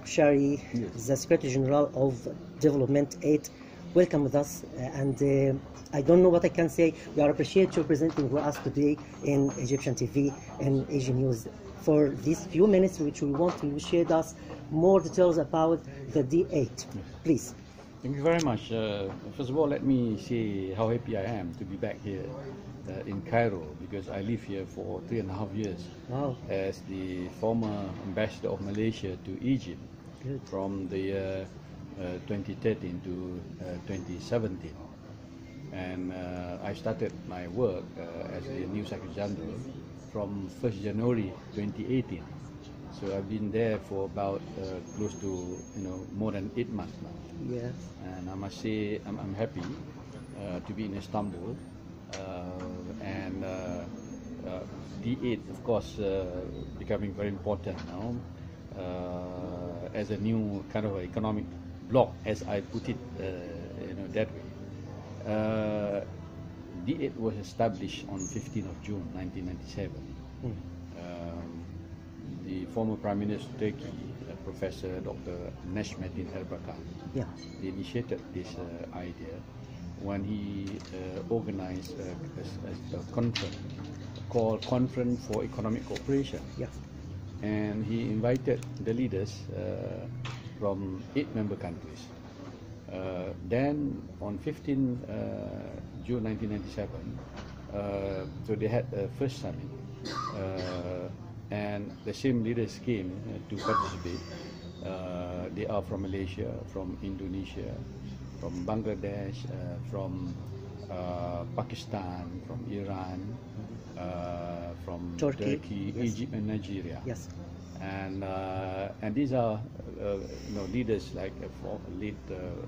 Shari, the Secretary General of Development Aid, welcome with us. I don't know what I can say. We appreciate you presenting with us today in Egyptian TV and Asian News for these few minutes, which we want to share with us more details about the D-8. Please. Thank you very much. First of all, let me say how happy I am to be back here in Cairo, because I live here for 3.5 years as the former ambassador of Malaysia to Egypt. Good. From the year 2013 to 2017. And I started my work as the new Secretary General from 1st January 2018. So I've been there for about close to more than 8 months now. Yes. And I must say I'm happy to be in Istanbul, and D-8 of course becoming very important now as a new kind of economic bloc, as I put it that way. D-8 was established on 15th of June 1997. The former Prime Minister of Turkey, Professor Dr. Necmettin Erbakan, initiated this idea when he organized a conference called Conference for Economic Cooperation. And he invited the leaders from 8 member countries. Then on 15 June 1997, so they had a first summit, and the same leaders came to participate. They are from Malaysia, from Indonesia, from Bangladesh, from Pakistan, from Iran, from Turkey, Egypt, and Nigeria. Yes. And these are leaders like late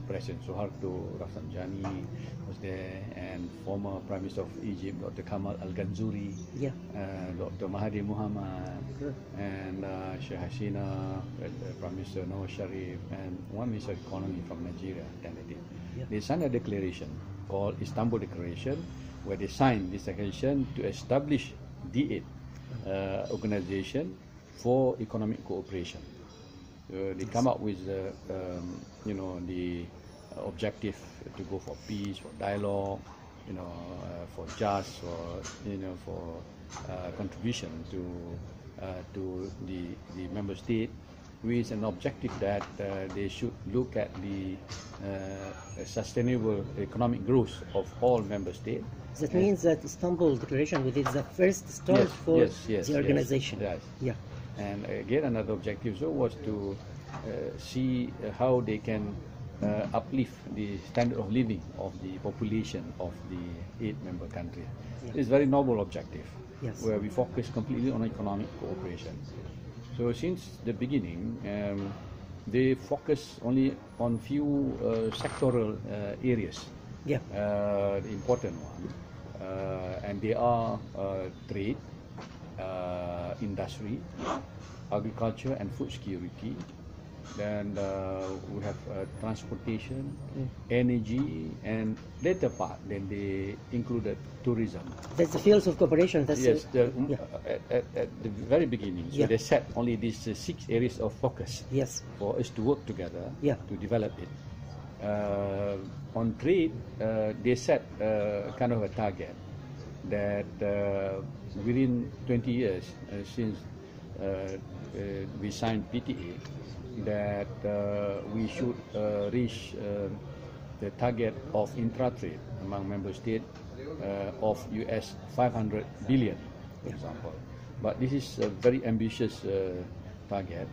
President Suharto Rafsanjani was there, and former Prime Minister of Egypt Dr. Kamal Al-Ganzouri, Dr. Mahathir Mohamad, and Sheikh Hasina, Prime Minister Nawaz Sharif, and one Minister of Economy from Nigeria. They signed a declaration called Istanbul Declaration, where they signed this declaration to establish D-8 organization for economic cooperation. They come up with the objective to go for peace, for dialogue, for just, for contribution to the member state, with an objective that they should look at the sustainable economic growth of all member states. That means that Istanbul Declaration is the first start for the organization. Yes. And again, another objective was to see how they can uplift the standard of living of the population of the 8 member countries. It's a very noble objective, where we focus completely on economic cooperation. So since the beginning, they focus only on few sectoral areas, the important one, and they are trade, industry, agriculture and food security. Then we have transportation, energy, and later part then they included tourism. That's the fields of cooperation. That's at the very beginning. So they set only these 6 areas of focus for us to work together to develop it. On trade, they set kind of a target that within 20 years since we signed PTA, that we should reach the target of intra-trade among member states of US 500 billion, for example. But this is a very ambitious target,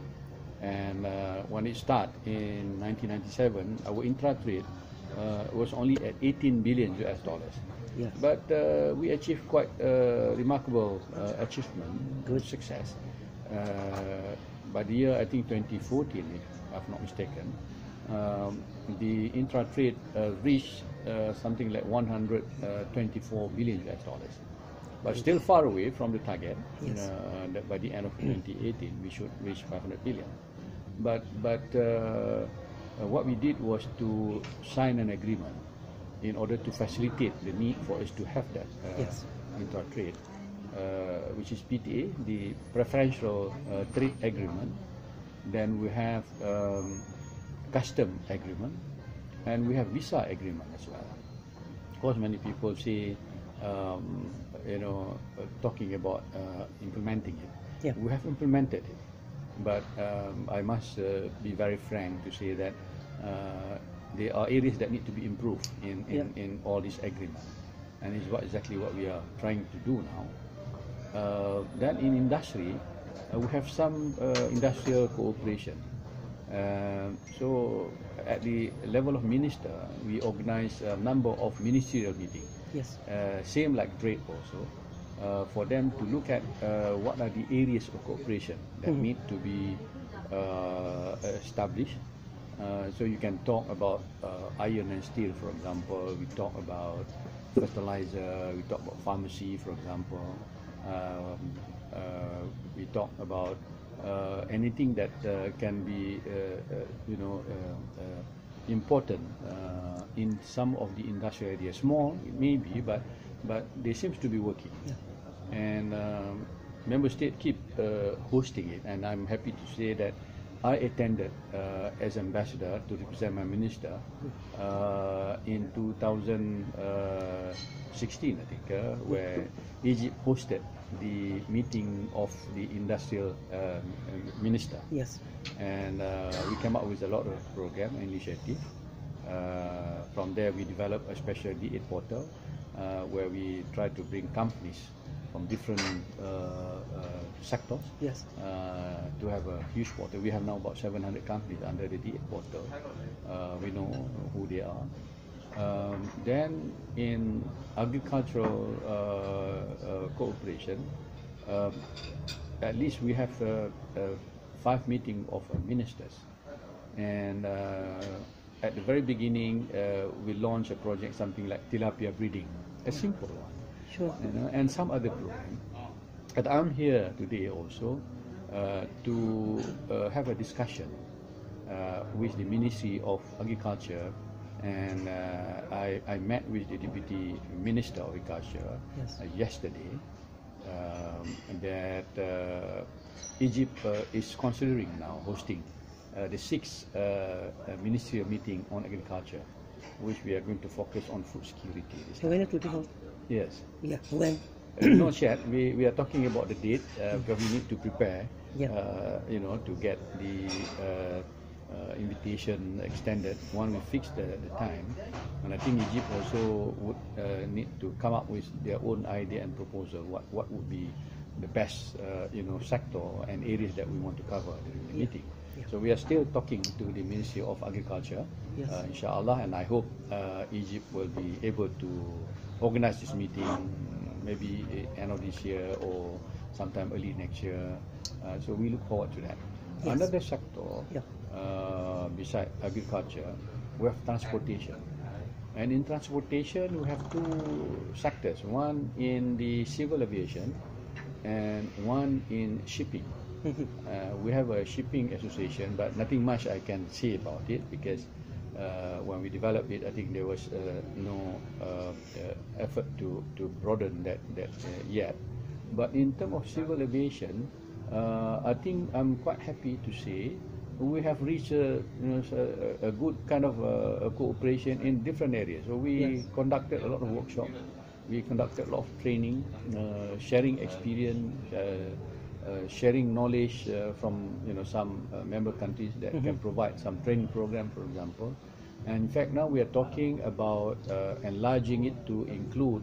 and when it started in 1997, our intra-trade was only at 18 billion US dollars. But we achieved quite remarkable achievement, good success. By the year, I think 2014, if I'm not mistaken, the intra-trade reached something like 124 billion US dollars. But still far away from the target. That by the end of 2018, we should reach 500 billion. But what we did was to sign an agreement in order to facilitate the need for us to have that intra-trade, which is PTA, the Preferential Trade Agreement, Then we have custom agreement, and we have visa agreement as well. Of course, many people say, talking about implementing it. Yeah. We have implemented it, but I must be very frank to say that there are areas that need to be improved in all these agreements, and it's exactly what we are trying to do now. Then in industry, we have some industrial cooperation. So at the level of minister, we organize a number of ministerial meetings. Yes. Same like trade also, for them to look at what are the areas of cooperation that need to be established. So you can talk about iron and steel, for example. We talk about fertilizer. We talk about pharmacy, for example. We talk about anything that can be, important in some of the industrial areas. Small, it may be, but they seems to be working. Yeah. And member state keep hosting it, and I'm happy to say that I attended as ambassador to represent my minister in 2016, I think, where Egypt hosted the meeting of the industrial minister. Yes. And we came up with a lot of program initiative. From there, we developed a special D-8 portal where we try to bring companies from different sectors. Yes. To have a huge portal. We have now about 700 companies under the D-8 portal. We know who they are. Then in agricultural cooperation, at least we have 5 meetings of ministers, and at the very beginning we launched a project, something like tilapia breeding, a simple one. Sure. And some other program. But I'm here today also to have a discussion with the Ministry of Agriculture, and I met with the Deputy Minister of Agriculture. Yes. Yesterday, that Egypt is considering now hosting the 6th ministerial meeting on agriculture, which we are going to focus on food security. So when it will be held? Yes. Yeah. When? Not yet. We are talking about the date because we need to prepare. Yeah. To get the invitation extended. One, we fix the time, and I think Egypt also would need to come up with their own idea and proposal. What would be the best sector and areas that we want to cover during the meeting. Yeah. So we are still talking to the Ministry of Agriculture, yes. Inshallah, and I hope Egypt will be able to organize this meeting maybe end of this year or sometime early next year. So we look forward to that. Yes. Another sector, yeah. Besides agriculture, we have transportation. And in transportation, we have 2 sectors. One in the civil aviation and one in shipping. We have a shipping association, but nothing much I can say about it because when we developed it, I think there was no effort to broaden that yet. But in terms of civil aviation, I think I'm quite happy to say we have reached a good kind of cooperation in different areas. So we yes. conducted a lot of workshops, we conducted a lot of training, sharing experience, sharing knowledge from some member countries that can provide some training program, for example. And in fact, now we are talking about enlarging it to include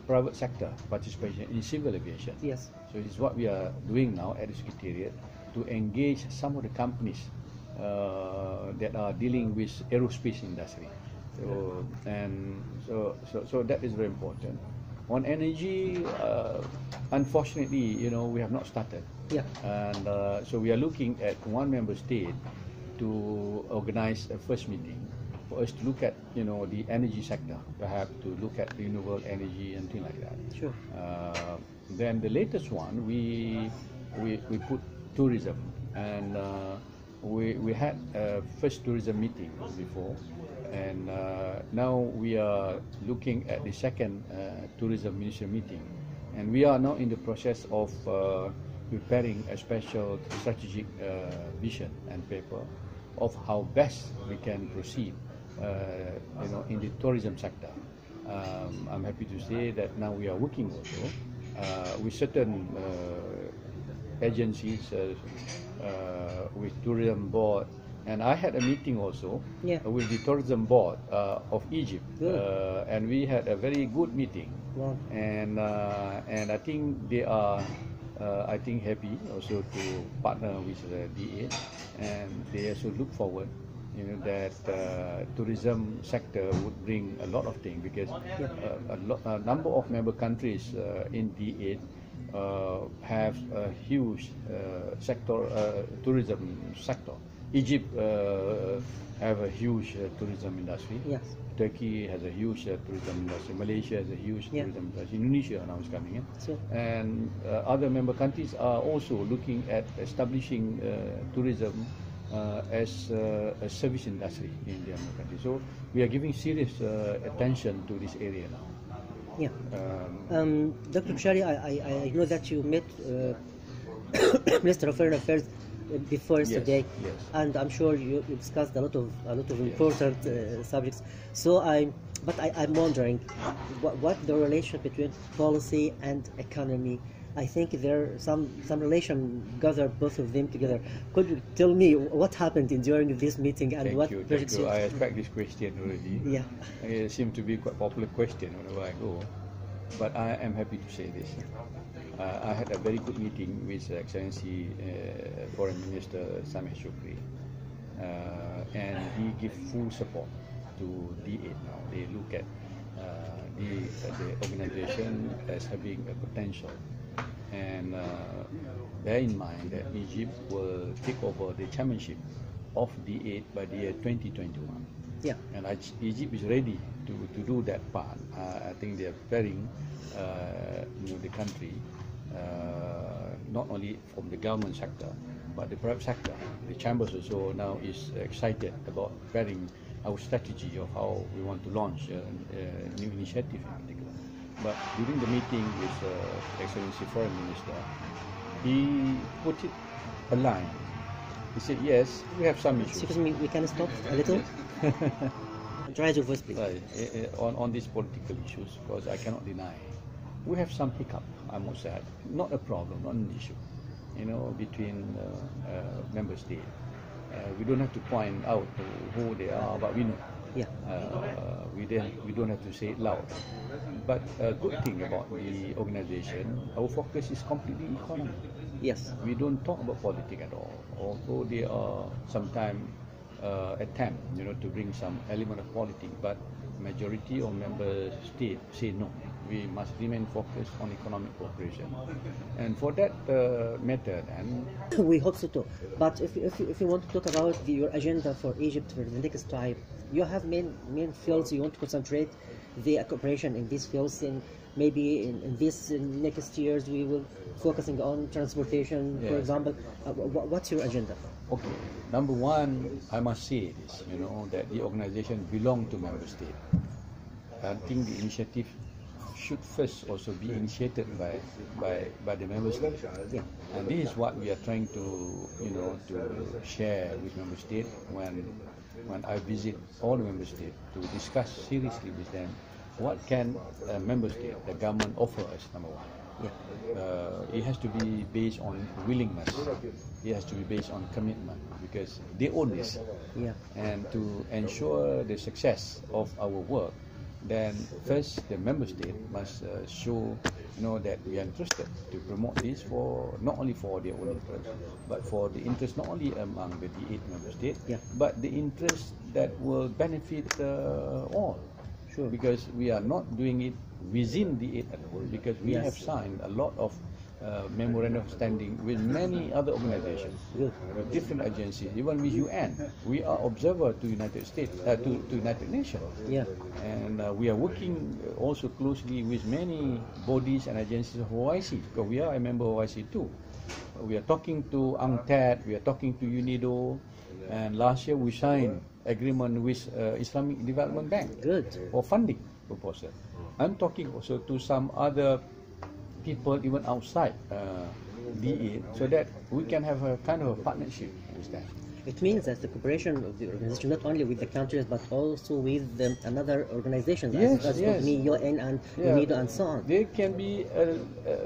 private sector participation in civil aviation. Yes. So this is what we are doing now at the Secretariat, to engage some of the companies that are dealing with aerospace industry. So so that is very important. On energy, unfortunately, we have not started. Yeah. And so we are looking at one member state to organize a first meeting for us to look at, the energy sector, perhaps to look at renewable energy and things like that. Sure. Then the latest one, we put tourism, and we had a first tourism meeting before, and now we are looking at the second tourism ministerial meeting, and we are now in the process of preparing a special strategic vision and paper of how best we can proceed, in the tourism sector. I'm happy to say that now we are working also with certain agencies, with tourism board, and I had a meeting also with the tourism board of Egypt, and we had a very good meeting. Wow. And I think they are happy also to partner with the D-8, and they also look forward, that tourism sector would bring a lot of things, because a number of member countries in D-8 have a huge tourism sector. Egypt have a huge tourism industry. Yes. Turkey has a huge tourism industry. Malaysia has a huge tourism industry. Indonesia now is coming in. Sure. And other member countries are also looking at establishing tourism as a service industry in their member countries. So we are giving serious attention to this area now. Yeah. Dr. Bishari, I know that you met Minister of Foreign Affairs before yesterday, and I'm sure you discussed a lot of important subjects. So I'm wondering what the relation between policy and economy. I think there some relation gathered both of them together. Could you tell me what happened during this meeting and what projects? Thank you. I expect this question already. Yeah, it seems to be quite a popular question whenever I go. But I am happy to say this. I had a very good meeting with Excellency Foreign Minister Sameh Shukri, and he gave full support to D-8 now. They look at the organization as having a potential, and bear in mind that Egypt will take over the chairmanship of D-8 by the year 2021. Yeah. And Egypt is ready to do that part. I think they are preparing the country, not only from the government sector, but the private sector. The chambers also now is excited about preparing our strategy of how we want to launch a new initiative in particular. But during the meeting with Excellency Foreign Minister, he put it a line. He said, yes, we have some issues. Excuse me, we can stop a little? Try your voice, please. On these political issues, because I cannot deny, we have some hiccup, I must add. Not a problem, not an issue, between member states. We don't have to point out who they are, but we know. Yeah. We don't have to say it loud. But a good thing about the organization, our focus is completely economic. Yes. We don't talk about politics at all, although there are sometimes attempt, to bring some element of politics, but majority of member states say no. We must remain focused on economic cooperation, and for that matter, and we hope so too. But if you want to talk about your agenda for Egypt for the next time, you have main fields you want to concentrate the cooperation in these fields, and maybe in this next years we will focusing on transportation, for example. What's your agenda? Okay, number one, I must say this, that the organization belongs to member state. I think the initiative should first also be initiated by the member states. Yeah. And this is what we are trying to to share with member states when I visit all the member states, to discuss seriously with them what can a member state, the government, offer us. Number one. Yeah. It has to be based on willingness. It has to be based on commitment, because they own this. Yeah. And to ensure the success of our work, then first the member state must show that we are interested to promote this, for not only for their own interest, but for the interest not only among the D-8 member states, but the interest that will benefit all. Sure. Because we are not doing it within the 8 at all, because we have signed a lot of memorandum of standing with many other organizations, with different agencies, even with UN. We are observer to United States, to United Nations. Yeah. And we are working also closely with many bodies and agencies of OIC, because we are a member of OIC too. We are talking to UNCTAD, we are talking to UNIDO, and last year we signed agreement with Islamic Development Bank for funding proposal. I'm talking also to some other people even outside D8 so that we can have a kind of a partnership with that. It means that the cooperation of the organization not only with the countries but also with another organizations, yes, as yes. UN and UNIDO and so on. There can be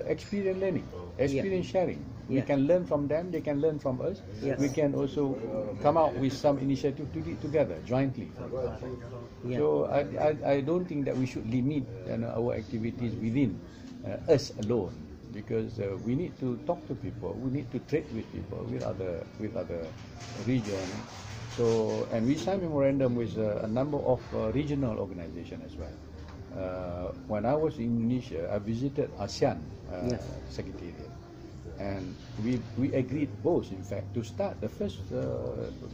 experience learning, experience sharing. We can learn from them, they can learn from us. Yes. We can also come out with some initiative to do it together, jointly. So I don't think that we should limit our activities within us alone, because we need to talk to people, we need to trade with people, with other regions. So, and we signed memorandum with a number of regional organizations as well. When I was in Indonesia, I visited ASEAN Secretariat, and we agreed both, in fact, to start the first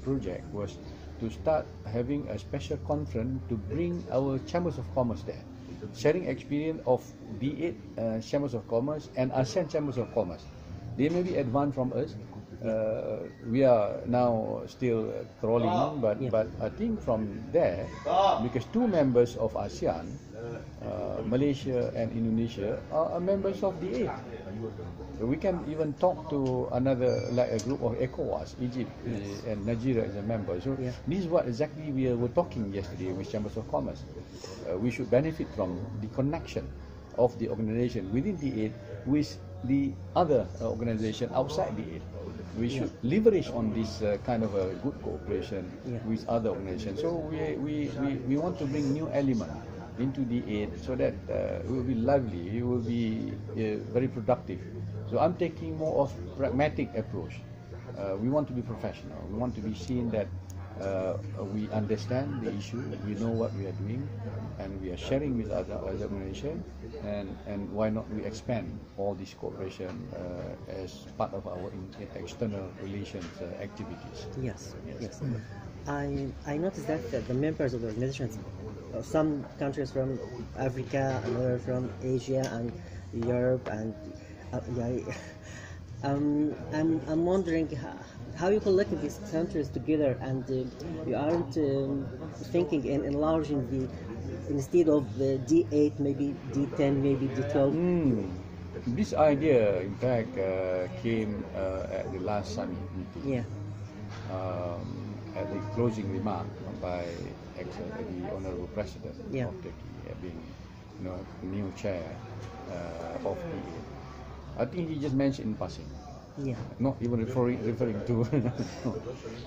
project was to start having a special conference to bring our chambers of commerce there, sharing experience of D8 chambers of commerce and ASEAN chambers of commerce. They may be advanced from us. We are now still crawling, but I think from there, because two members of ASEAN, Malaysia and Indonesia, are members of D8. So we can even talk to another, like a group of ECOWAS, Egypt and Nigeria is a member. So this is what exactly we were talking yesterday with Chambers of Commerce. We should benefit from the connection of the organization within D8 with the other organization outside D8. We should leverage on this kind of a good cooperation with other organizations. So we want to bring new element into D8 so that it will be lively, it will be very productive. So I'm taking more of pragmatic approach. We want to be professional. We want to be seen that we understand the issue, we know what we are doing, and we are sharing with other organizations. And why not we expand all this cooperation as part of our external relations activities? Yes. I noticed that the members of the organizations, some countries from Africa, another from Asia and Europe, and I'm wondering how you collected these countries together, and you aren't thinking in enlarging the, instead of the D8, maybe D10, maybe D12. This idea, in fact, came at the last summit meeting. At the closing remark by the Honorable President of Turkey, being new chair of the. I think he just mentioned in passing. Not even referring to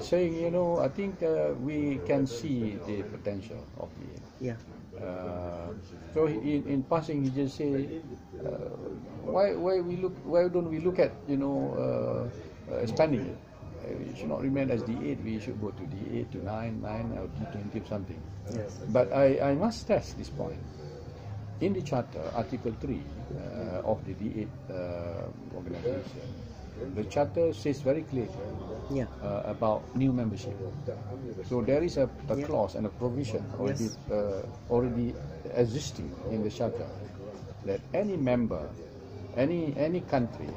saying, I think we can see the potential of the. So in passing, he just say, why don't we look at expanding it? It should not remain as D8. We should go to D8 to 9 or D20 or something. But I must stress this point. In the Charter, Article 3 of the D8 organization, the Charter says very clearly about new membership. So there is a clause and a provision already existing in the Charter that any member, any country,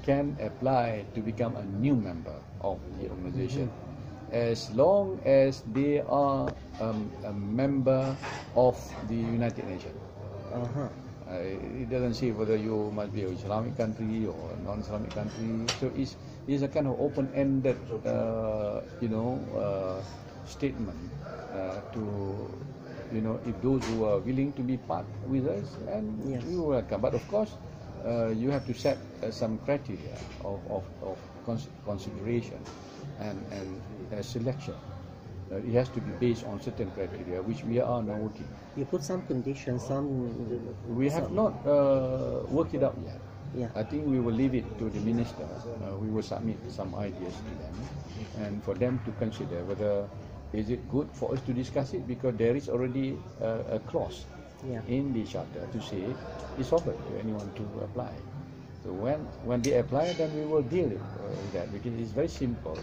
can apply to become a new member of the organization, as long as they are a member of the United Nations. It doesn't say whether you must be an Islamic country or a non-Islamic country. So it's a kind of open-ended, statement to, if those who are willing to be part with us, and we will welcome. But of course, you have to set some criteria of consideration and selection. It has to be based on certain criteria, which we are now working. You put some conditions, We have not worked it out yet. I think we will leave it to the minister. We will submit some ideas to them, and for them to consider whether is it good for us to discuss it, because there is already a clause in the Charter to say it's open to anyone to apply. So when they apply, then we will deal with that, because it's very simple.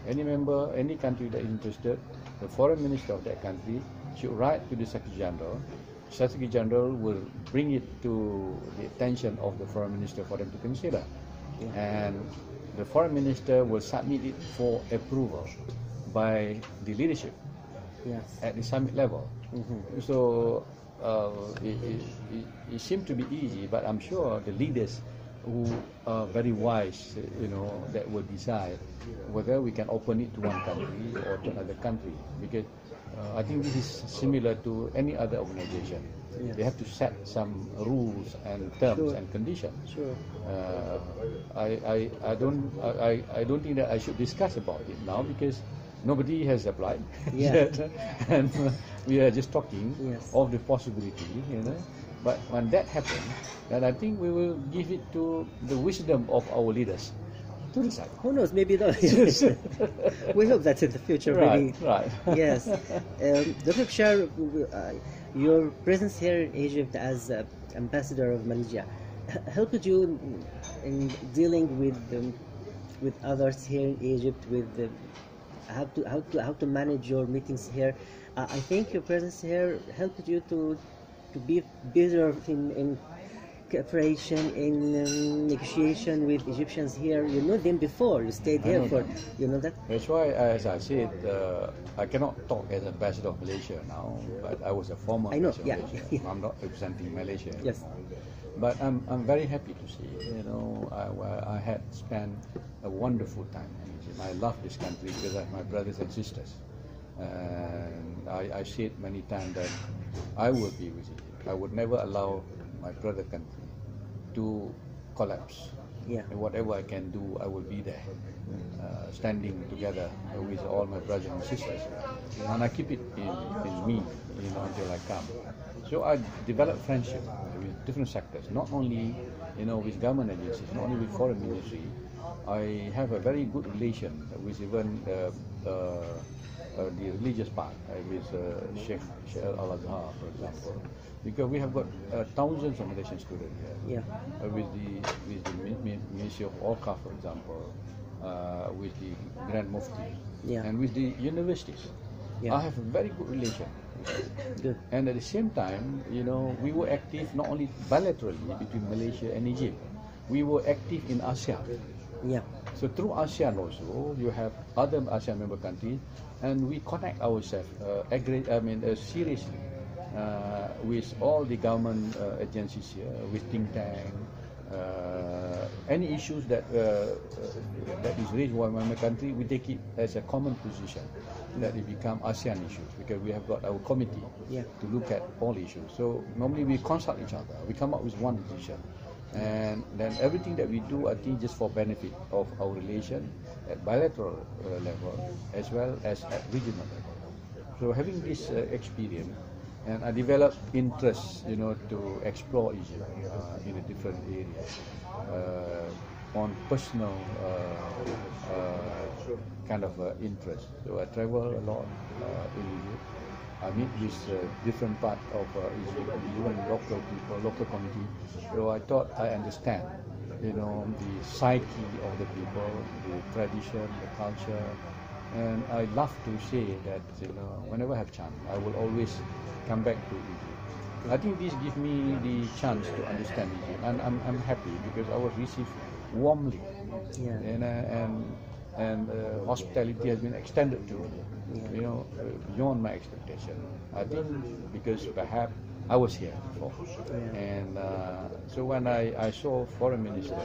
Any member, any country that is interested, the foreign minister of that country should write to the Secretary General. Secretary General will bring it to the attention of the foreign minister for them to consider, and the foreign minister will submit it for approval by the leadership at the summit level. So it seemed to be easy, but I'm sure the leaders who are very wise, that will decide whether we can open it to one country or to another country. Because I think this is similar to any other organization. Yes. They have to set some rules and terms and conditions. Sure. I don't think that I should discuss about it now because nobody has applied yet, and we are just talking of the possibility, But when that happens, then I think we will give it to the wisdom of our leaders to decide. Who knows? Maybe not. We hope that in the future, maybe. Right. Yes. Dr. Bashar, your presence here in Egypt as ambassador of Malaysia helped you in dealing with others here in Egypt, with how to manage your meetings here. I think your presence here helped you to be better in cooperation, in negotiation with Egyptians here. You know them before, you stayed here for, you know that? That's why, as I said, I cannot talk as ambassador of Malaysia now, but I was a former ambassador of Malaysia. I'm not representing Malaysia anymore. Yes. But I'm very happy to see, I had spent a wonderful time in Egypt. I love this country because I have my brothers and sisters. And I said many times that I will be with Egypt. I would never allow my brother country to collapse. And whatever I can do, I will be there, standing together with all my brothers and sisters. And I keep it in me, until I come. So I developed friendship with different sectors, not only, with government agencies, not only with foreign ministry. I have a very good relation with even the religious part, with Sheikh Al-Azhar, for example, because we have got thousands of Malaysian students here. With the Ministry of Awqaf, for example, with the Grand Mufti, and with the universities. I have a very good relation. And at the same time, we were active not only bilaterally between Malaysia and Egypt, we were active in ASEAN. So through ASEAN also, you have other ASEAN member countries, and we connect ourselves seriously with all the government agencies here, with think tank. Any issues that is raised by my country, we take it as a common position that it become ASEAN issues, because we have got our committee to look at all issues. So normally we consult each other, we come up with one decision, and then everything that we do, I think, just for benefit of our relation at bilateral level as well as at regional level. So having this experience, and I developed interest, to explore Egypt in a different areas, on personal kind of interest. So I travel a lot in Egypt. I meet with different parts of Egypt, even local people, local community. So I thought I understand, the psyche of the people, the tradition, the culture. And I love to say that, whenever I have chance, I will always come back to Egypt. I think this gives me the chance to understand Egypt, and I'm happy because I was received warmly, and hospitality has been extended to me, beyond my expectation. I think because perhaps I was here before, and so when I saw foreign minister,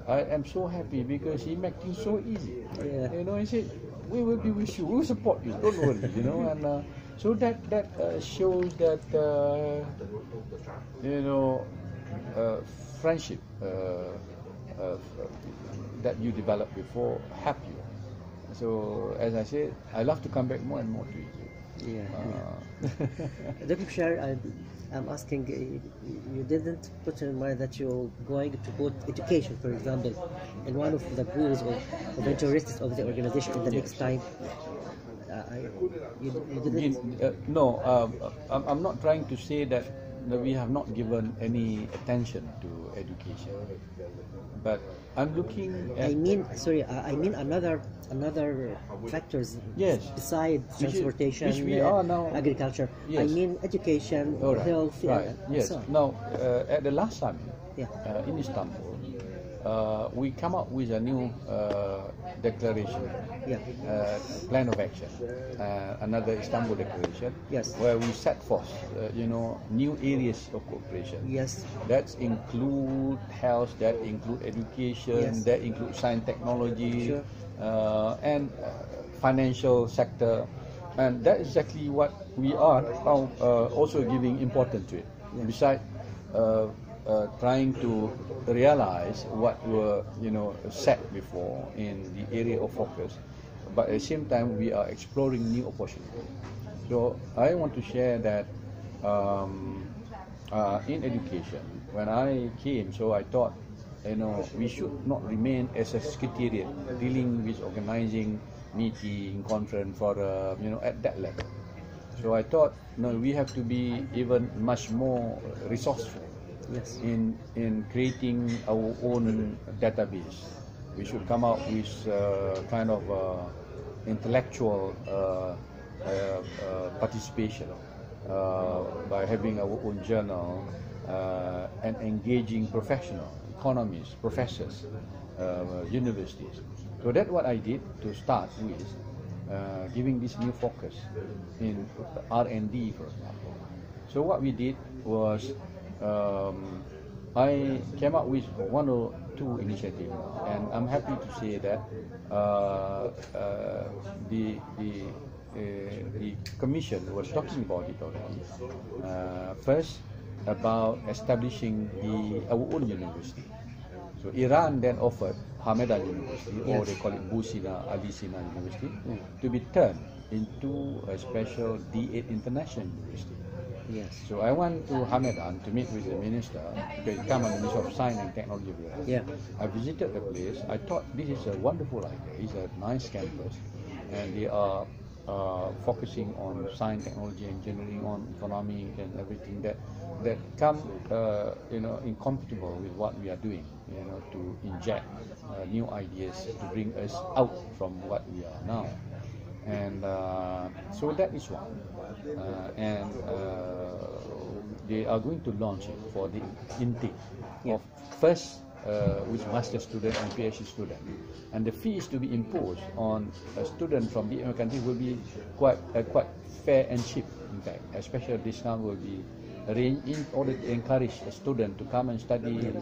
I am so happy because he made things so easy. He said, "We will be with you, we will support you, don't worry," and so that shows that friendship that you developed before help you. So as I said, I love to come back more and more to Egypt. Dr. Bashar, I'm asking, you didn't put in mind that you're going to put education, for example, in one of the goals of the interests of the organization in the next time? You didn't? No, I'm not trying to say that we have not given any attention to education, but I'm looking at... I mean another factors besides transportation, which we are now, agriculture. I mean education, health. So. Now, at the last summit in Istanbul, we come up with a new Declaration, Plan of Action, another Istanbul Declaration, where we set forth, new areas of cooperation. That include health, that include education, that include science, technology, and financial sector, and that's exactly what we are also giving importance to it. Besides trying to realize what were set before in the area of focus, but at the same time we are exploring new opportunities. So I want to share that in education, when I came, so I thought we should not remain as a secretariat dealing with organizing meeting, conference, forum, at that level. So I thought, no, we have to be even much more resourceful in creating our own database. We should come up with kind of intellectual participation by having our own journal and engaging professionals, economists, professors, universities. So that's what I did to start with, giving this new focus in R&D, for example. So what we did was, I came up with 1 or 2 initiatives, and I'm happy to say that the Commission was talking about it already. First, about establishing our own university. So Iran then offered Hameda University, or they call it Busina Ali Sina University, to be turned into a special D-8 international university. So I went to Hamedan to meet with the minister, because he came on the Minister of Science and Technology. I visited the place. I thought this is a wonderful idea. It's a nice campus, and they are focusing on science, technology, engineering, on economy and everything that come incompatible with what we are doing, to inject new ideas to bring us out from what we are now. And so that is one, and they are going to launch it for the intake of first with master student and PhD student, and the fees to be imposed on a student from the country will be quite fair and cheap. In fact, especially discount will be arranged in order to encourage a student to come and study,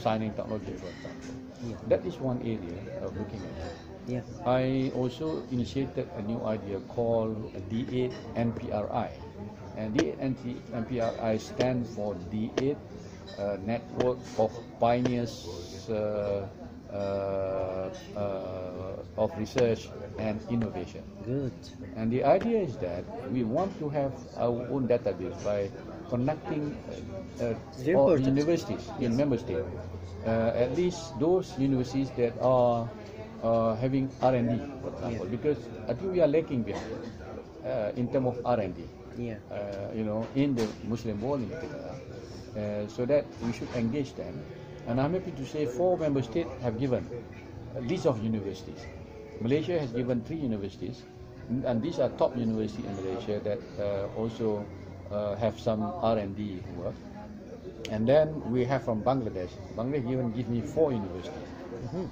signing technology, for example. That is one area of looking at it. I also initiated a new idea called D8 NPRI, and D8 NPRI stands for D8 Network of Pioneers of Research and Innovation. Good. And the idea is that we want to have our own database by connecting all universities in member states, at least those universities that are having R&D, for example, because I think we are lacking behind in terms of R&D, in the Muslim world in particular, so that we should engage them. And I'm happy to say 4 member states have given a list of universities. Malaysia has given 3 universities, and these are top universities in Malaysia that also have some R&D work. And then we have from Bangladesh. Bangladesh even give me 4 universities.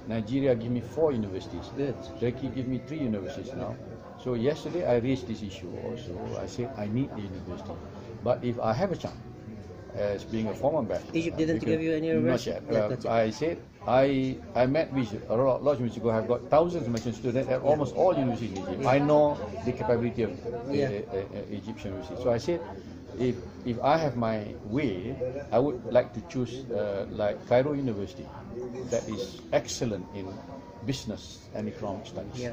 Nigeria give me 4 universities. Turkey give me 3 universities now. So yesterday I raised this issue also. I said I need the university, but if I have a chance, as being a former ambassador, Egypt didn't give you any reversion? Not yet. I said I met with a lot of universities ago. I've got thousands of Malaysian students at almost all universities in Egypt. I know the capability of Egyptian universities. So I said, if I have my way, I would like to choose like Cairo University, that is excellent in business and economic studies.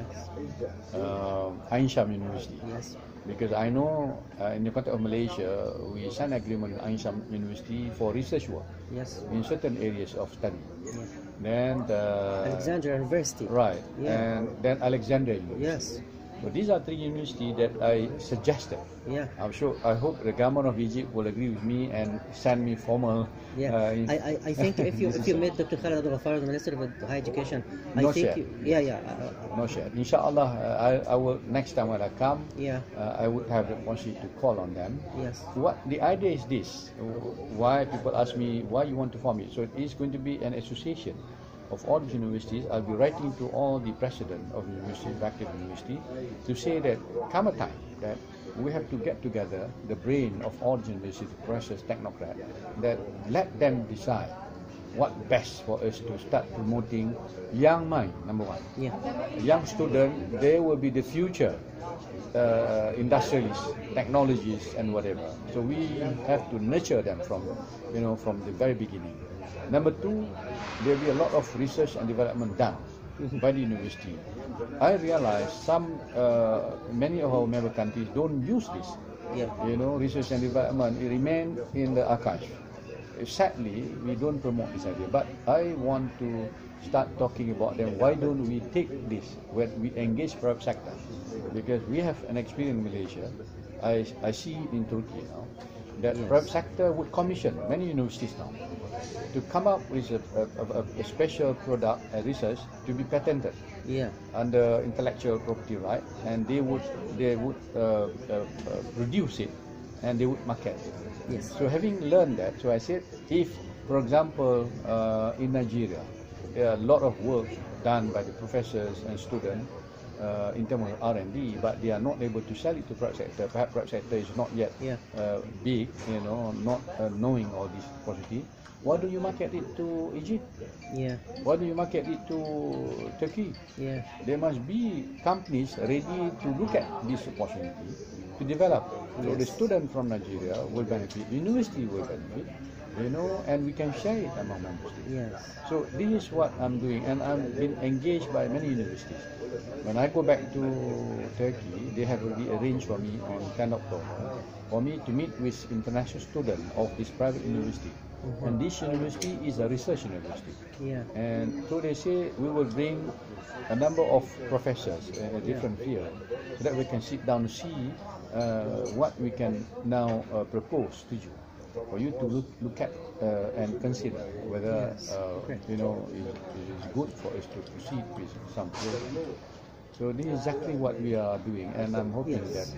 Ain Sham University, because I know in the context of Malaysia, we signed an agreement with Ain Sham University for research work in certain areas of study. Then Alexandria University, and then Alexandria University. So these are 3 universities that I suggested. I'm sure. I hope the government of Egypt will agree with me and send me formal. I think if you meet Dr. Khaled Abdul Ghaffar, the Minister of Higher Education, I think no share. Inshallah, I will next time when I come. I would have the possibility to call on them. What the idea is this? Why people ask me why you want to form it? So it is going to be an association of all these universities, I'll be writing to all the president of the university, active university, to say that come a time that we have to get together the brain of all the universities, professors, technocrats, that let them decide what best for us to start promoting young mind, number one. Yeah. Young student, they will be the future industrialists, technologists, and whatever. So we have to nurture them from the very beginning. Number two, there will be a lot of research and development done by the university. I realize many of our member countries don't use this. Yeah. Research and development, it remain in the archive. Sadly, we don't promote this idea, but I want to start talking about them. Why don't we take this when we engage private sector? Because we have an experience in Malaysia. I see in Turkey now that private sector would commission many universities now to come up with a special product and research to be patented under intellectual property right, and they would produce it and they would market it. Yes. So having learned that, so I said, if, for example, in Nigeria, there are a lot of work done by the professors and students in terms of R&D, but they are not able to sell it to private sector. Perhaps private sector is not yet big, not knowing all this possibility. Why do you market it to Egypt? Yeah. Why do you market it to Turkey? Yeah. There must be companies ready to look at this opportunity to develop. So the student from Nigeria will benefit, the university will benefit, and we can share it among member states. Yes. So this is what I'm doing, and I've been engaged by many universities. When I go back to Turkey, they have already arranged for me on 10 October for me to meet with international students of this private university. And this university is a research university. Yeah. And so they say we will bring a number of professors in a different field so that we can sit down and see what we can now propose to you, for you to look at and consider whether it is good for us to proceed with some program. So this is exactly what we are doing, and I'm hoping that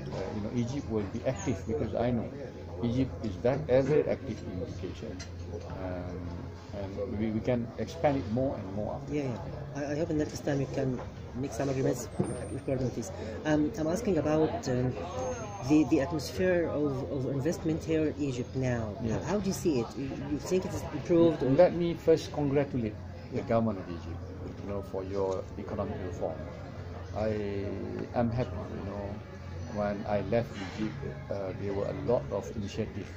Egypt will be active, because I know Egypt is very active in education, and we can expand it more and more. I hope in next time you can make some agreements regarding this. I'm asking about the atmosphere of investment here in Egypt now. How do you see it? You think it is improved? Or? Let me first congratulate the government of Egypt, for your economic reform. I am happy, when I left Egypt, there were a lot of initiatives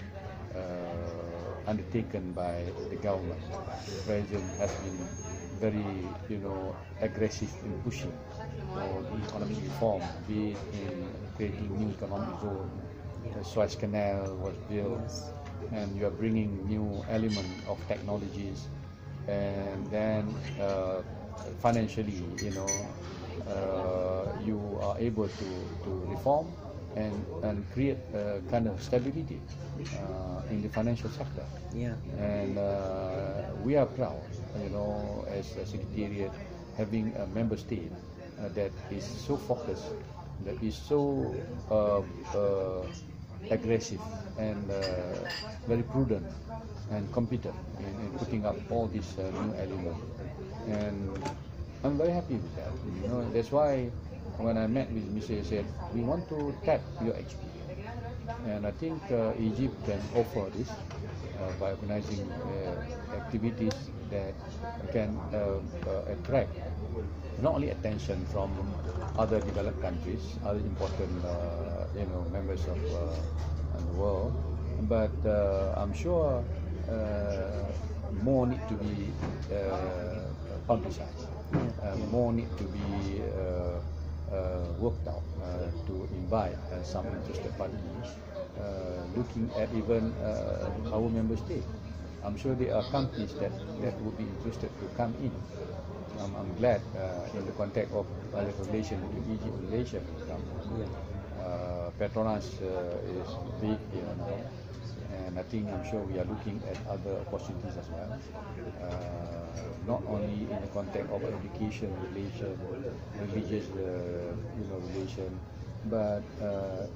undertaken by the government. The president has been very, aggressive in pushing for the economic reform, be it in creating new economic zone. The Suez Canal was built, and you are bringing new element of technologies, and then financially, you are able to reform and create a kind of stability in the financial sector. And we are proud, as a secretariat, having a member state that is so focused, that is so aggressive and very prudent and competent in putting up all these new elements. And I'm very happy with that. That's why when I met with Mr. I said, we want to tap your experience, and I think Egypt can offer this by organizing activities that can attract not only attention from other developed countries, other important members of the world, but I'm sure more need to be publicized. More need to be worked out to invite some interested parties, looking at even our member state. I'm sure there are companies that would be interested to come in. I'm glad in the context of relation between Egypt and Malaysia, for example. Petronas is big here now, and I'm sure we are looking at other opportunities as well. Not only in the context of education relation, religious relation, but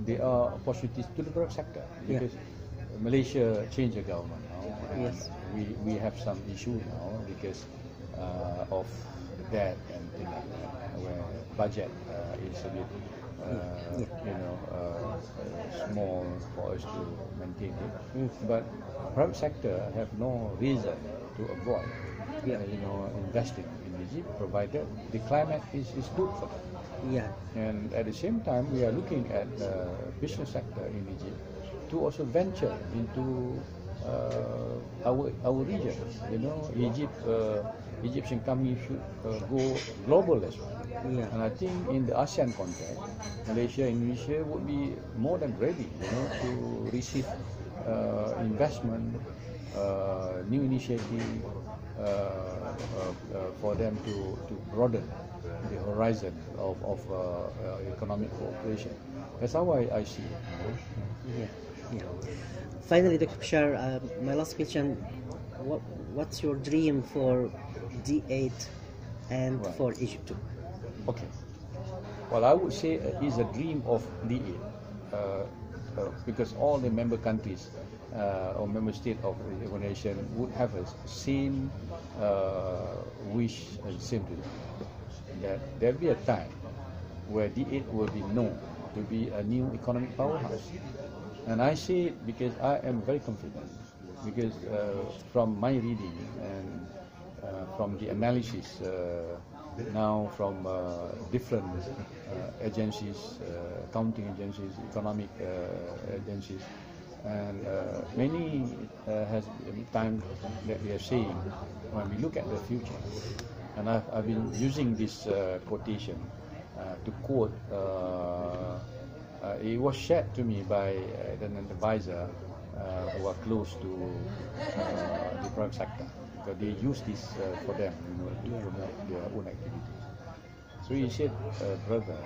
there are opportunities to the private sector, because Malaysia changed the government now, and we have some issue now, because of that, and where budget is a bit small for us to maintain it. But private sector have no reason to avoid investing in Egypt, provided the climate is good for them. And at the same time, we are looking at the business sector in Egypt to also venture into our region. Egyptian companies should go global as well. And I think in the ASEAN context, Malaysia, Indonesia would be more than ready, to receive investment, new initiative for them to broaden the horizon of economic cooperation. That's how I see it. Finally, Dr. Bashar, my last question: what's your dream for D8 and for Egypt too? Okay. Well, I would say it's a dream of D8 because all the member countries or member state of the organization would have a same wish and same dream, that there will be a time where D8 will be known to be a new economic powerhouse. And I say it because I am very confident, because from my reading and from the analysis now from different agencies, accounting agencies, economic agencies, and many has time that we are saying when we look at the future. And I've been using this quotation to quote. It was shared to me by an advisor who are close to the private sector, because they use this for them, to promote their own activities. So he said, brother,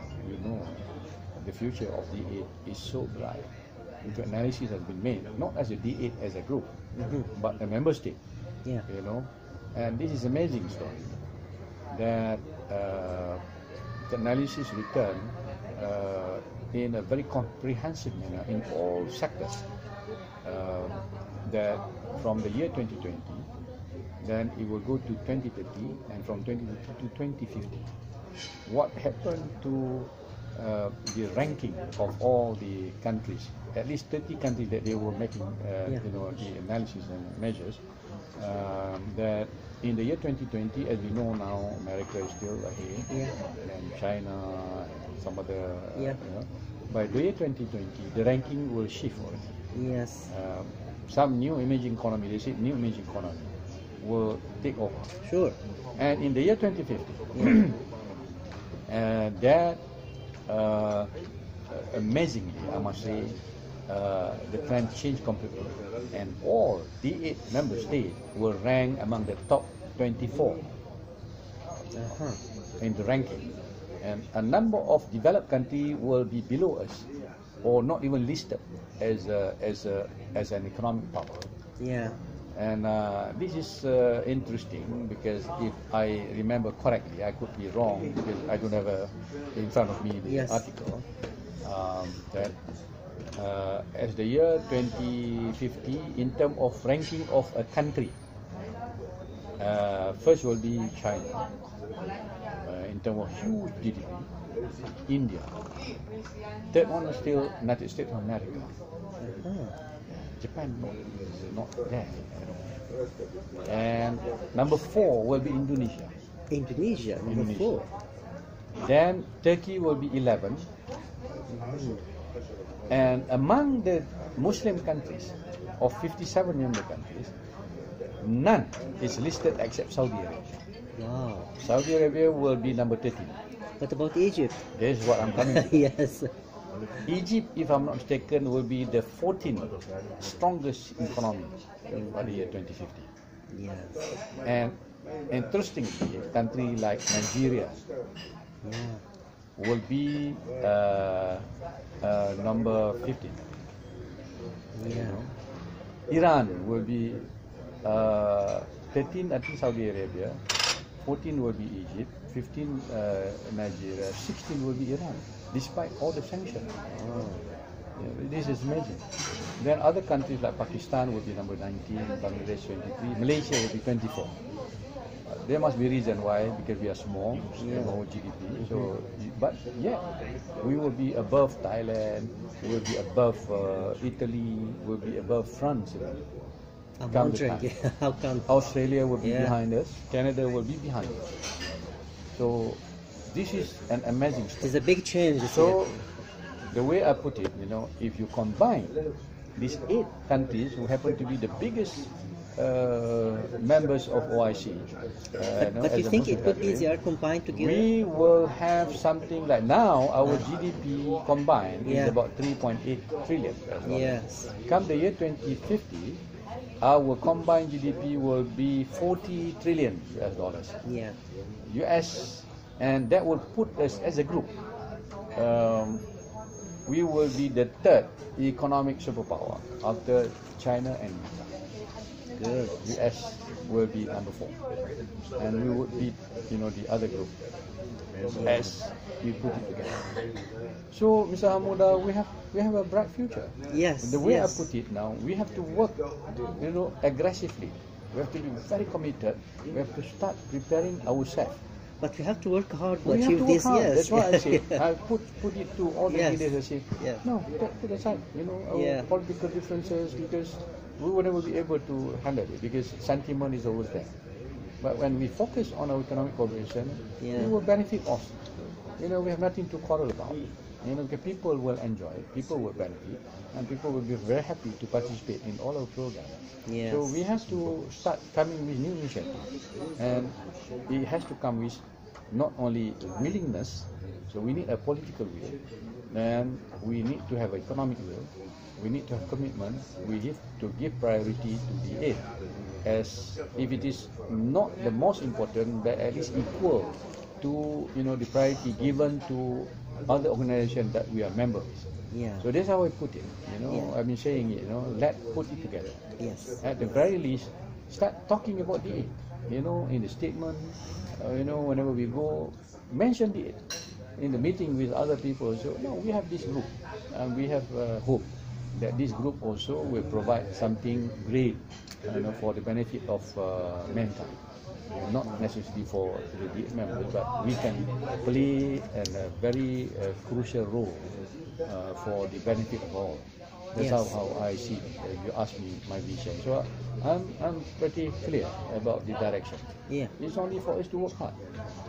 the future of D8 is so bright. The analysis has been made, not as a D8 as a group, but a member state. And this is an amazing story that the analysis returned in a very comprehensive manner in all sectors, that from the year 2020, then it will go to 2030, and from 2030 to 2050. What happened to the ranking of all the countries, at least 30 countries that they were making the analysis and measures, that in the year 2020, as we know now, America is still ahead, and China, and some other, by the year 2020, the ranking will shift. Some new emerging economy, they say new emerging economy, will take over. Sure. And in the year 2050, that amazingly, I must say, the trend changed completely, and all D8 member states will rank among the top 24 in the ranking, and a number of developed countries will be below us, or not even listed as an economic power. And this is interesting, because if I remember correctly, I could be wrong because I don't have in front of me the article, that as the year 2050, in terms of ranking of a country, first will be China, in terms of huge GDP, India. Third one is still United States of America. Japan is not there. And number 4 will be Indonesia. Indonesia, number 4. Then Turkey will be 11. And among the Muslim countries, of 57 member countries, none is listed except Saudi Arabia. Wow. Saudi Arabia will be number 13. What about Egypt? This is what I'm coming to. Yes. Egypt, if I'm not mistaken, will be the 14th strongest economy by the year 2050. Yes. And interestingly, a country like Nigeria will be number 15. Iran will be 13, I think, Saudi Arabia. 14 will be Egypt. 15 Nigeria. 16 will be Iran, despite all the sanctions. This is amazing. Then other countries like Pakistan will be number 19, Bangladesh 23, Malaysia will be 24. there must be reason why, because we are small, we have our GDP. So, but yeah, we will be above Thailand, we will be above Italy, we will be above France. I'm wondering, how come? Australia will be behind us, Canada will be behind us. So this is an amazing story. It's a big change. So the way I put it, if you combine these 8 countries who happen to be the biggest members of OIC. But you think it could be easier combined together? We will have something like now our GDP combined is about 3.8 trillion. Yes. Come the year 2050, our combined GDP will be 40 trillion US dollars. Yeah. US, and that will put us as a group. We will be the 3rd economic superpower after China and USA. Good. US will be number 4, and we would beat, the other group as we put it together. So, Mr. Hamuda, we have a bright future. Yes. The way I put it now, we have to work, aggressively. We have to be very committed. We have to start preparing ourselves. But we have to work hard to achieve this. Yes. That's why I say I put it to all the leaders. I say, no, put aside, our political differences, because we will never be able to handle it, because sentiment is always there. But when we focus on our economic cooperation, we will benefit us. We have nothing to quarrel about. People will enjoy, people will benefit, and people will be very happy to participate in all our programs. Yes. So we have to start coming with new initiatives, and it has to come with not only willingness. So we need a political will, and we need to have economic will. We need to have commitment. We have to give priority to the aid, as if it is not the most important, but at least equal to the priority given to other organizations that we are members. Yeah. So that's how I put it. I've been saying it. Let's put it together. Yes. At the very least, start talking about the aid. In the statement. Whenever we go, mention the aid. In the meeting with other people. So we have this group, and we have hope that this group also will provide something great, for the benefit of mankind. Not necessarily for the D8 members, but we can play a very crucial role for the benefit of all. That's how I see it. You ask me my vision. So I'm pretty clear about the direction. Yeah. It's only for us to work hard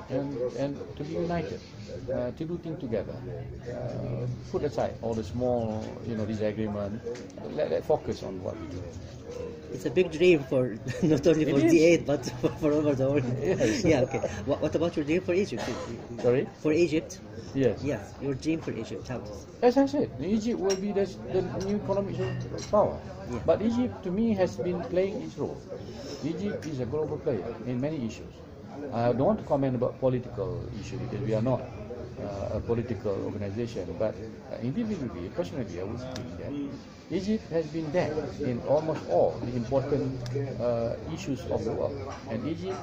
and to be united, to do things together. Put aside all the small, disagreement. Let's focus on what we do. It's a big dream for not only for D8 but for over the world. Yes. Yeah. Okay. What about your dream for Egypt? Sorry? For Egypt? Yes. Yes. Your dream for Egypt. How? As I said, Egypt will be the new economic power. Yeah. But Egypt, to me, has been playing its role. Egypt is a global player in many issues. I don't want to comment about political issues, because we are not a political organization. But individually, personally, I would think that Egypt has been there in almost all the important issues of the world. And Egypt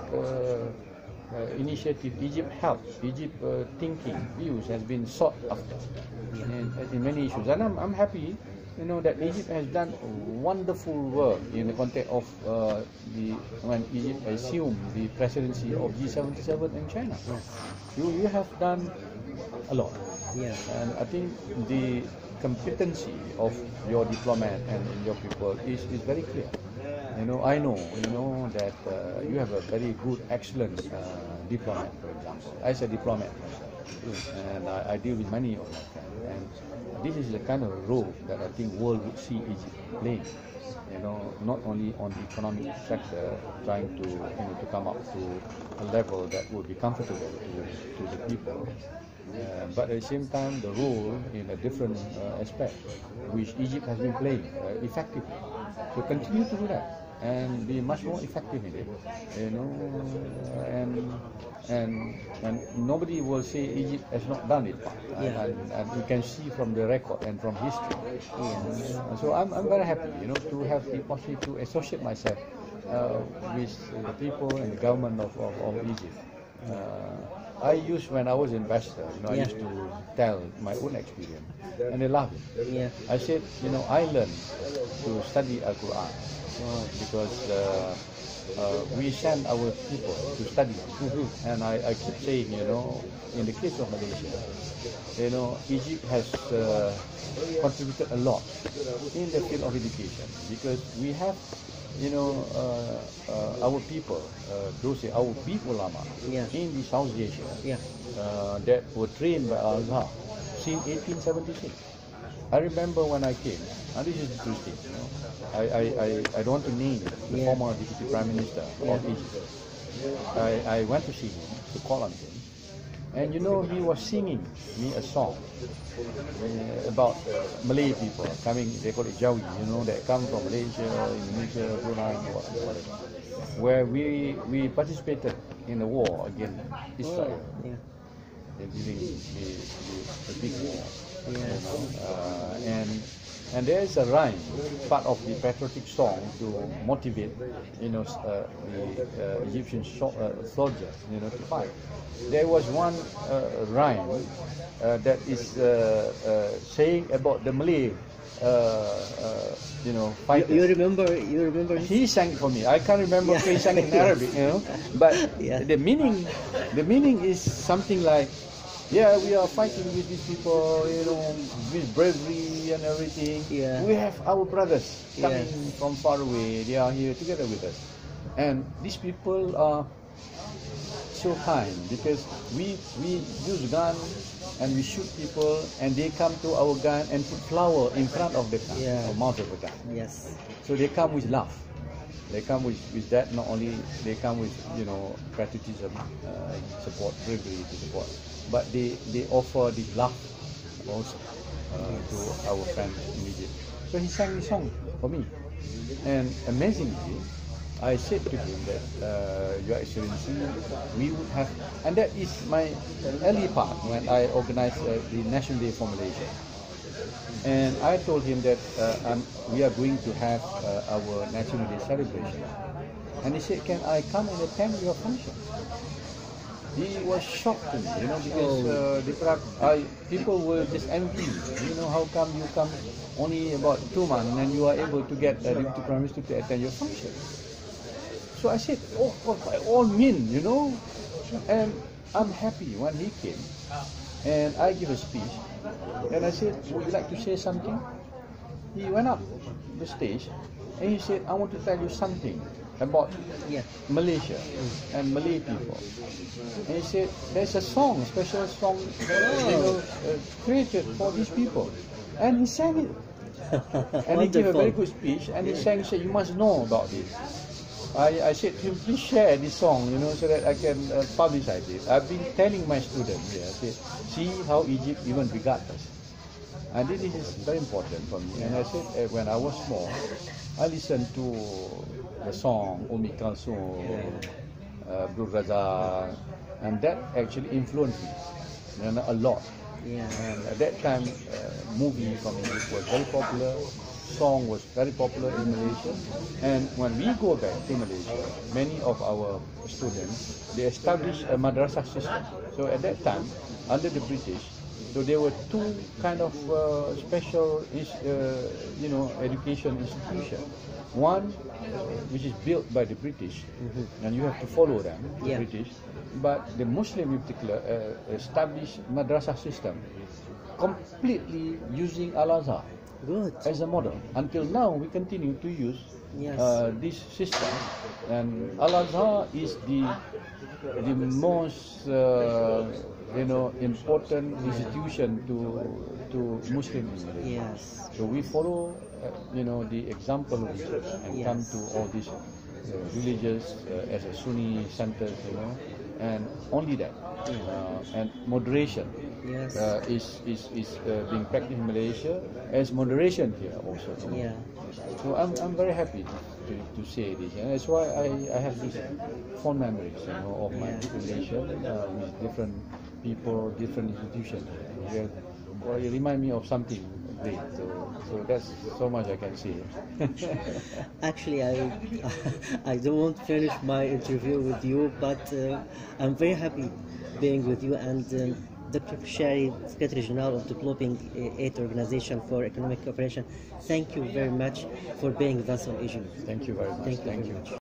initiative, Egypt help, Egypt thinking, views has been sought after in many issues. And I'm happy, that Egypt has done wonderful work in the context of when Egypt assumed the presidency of G77 in China. You have done a lot. Yeah. And I think the competency of your diplomat and your people is very clear. I know, that you have a very good, excellent diplomat, for example. As a diplomat myself, and I deal with many of my friends. And this is the kind of role that I think world would see Egypt playing. Not only on the economic sector, trying to come up to a level that would be comfortable to the people. But at the same time, the role in a different aspect, which Egypt has been playing effectively. So continue to do that and be much more effective in it, and nobody will say Egypt has not done it. And we can see from the record and from history. So I'm very happy, to have the possibility to associate myself with the people and the government of Egypt. I used, when I was ambassador, I used to tell my own experience, and they laughed. I said, I learned to study Al-Quran because we send our people to study. And I keep saying, in the case of Malaysia, Egypt has contributed a lot in the field of education, because we have our people, our big ulama in the South Asia that were trained by Al-Azhar since 1876. I remember when I came, and this is interesting, I don't want to name the former Deputy Prime Minister of Egypt. I went to see him, to call on him, and he was singing me a song about Malay people coming, they call it Jawi, that come from Malaysia, Indonesia, Brunei, whatever, where we participated in the war against Israel. During the big war. And there is a rhyme, part of the patriotic song, to motivate the Egyptian soldiers to fight. There was one rhyme that is saying about the Malay fighters. You remember? He sang it for me. I can't remember if he sang it in Arabic, but the meaning is something like, we are fighting with these people, with bravery and everything. We have our brothers coming from far away. They are here together with us. And these people are so kind, because we use gun and we shoot people, and they come to our gun and put flower in front of the gun, or mouth of the gun. So they come with love. They come with that. Not only they come with patriotism, support, bravery to support, but they offer the love also to our friends in Egypt. So he sang this song for me, and amazingly, I said to him that, Your Excellency, we would have, and that is my early part when I organized the National Day for Malaysia. And I told him that we are going to have our National Day celebration. And he said, can I come and attend your function? He was shocked to me, because people were just envy. How come you come only about 2 months and you are able to get the Deputy Prime Minister to attend your function? So I said, by all means, and I'm happy when he came, and I give a speech, and I said, would you like to say something? He went up the stage, and he said, I want to tell you something about Malaysia and Malay people. And he said, there's a song, a special song created for these people, and he sang it. And he gave a very good speech, and he said, you must know about this. I said to him, please share this song, so that I can publicize it. I've been telling my students here, I said, see how Egypt even regards us. And this is very important for me. And I said, when I was small, I listened to the song Umi Kalsum, Abdul Razak, and that actually influenced me a lot. And at that time, movie from Egypt was very popular. Song was very popular in Malaysia, and when we go back to Malaysia, many of our students, they established a madrasah system. So at that time, under the British, so there were two kind of special, education institutions. One, which is built by the British, and you have to follow them, the British. But the Muslim in particular established madrasah system completely using Al-Azhar as a model. Until now, we continue to use this system, and Al-Azhar is the most important institution to Muslims. So we follow the example of Egypt and come to all these villages as a Sunni centers, and only that. And moderation is being practiced in Malaysia as moderation here also. So I'm very happy to say this, and that's why I have these fond memories of my relation with different people, different institutions. It remind me of something great. So that's so much I can say. Actually, I don't want to finish my interview with you, but I'm very happy being with you, and Dr. Shari, Secretary General of Developing Aid Organization for Economic Cooperation, thank you very much for being with us on Egypt. Thank you very much. Thank you very much.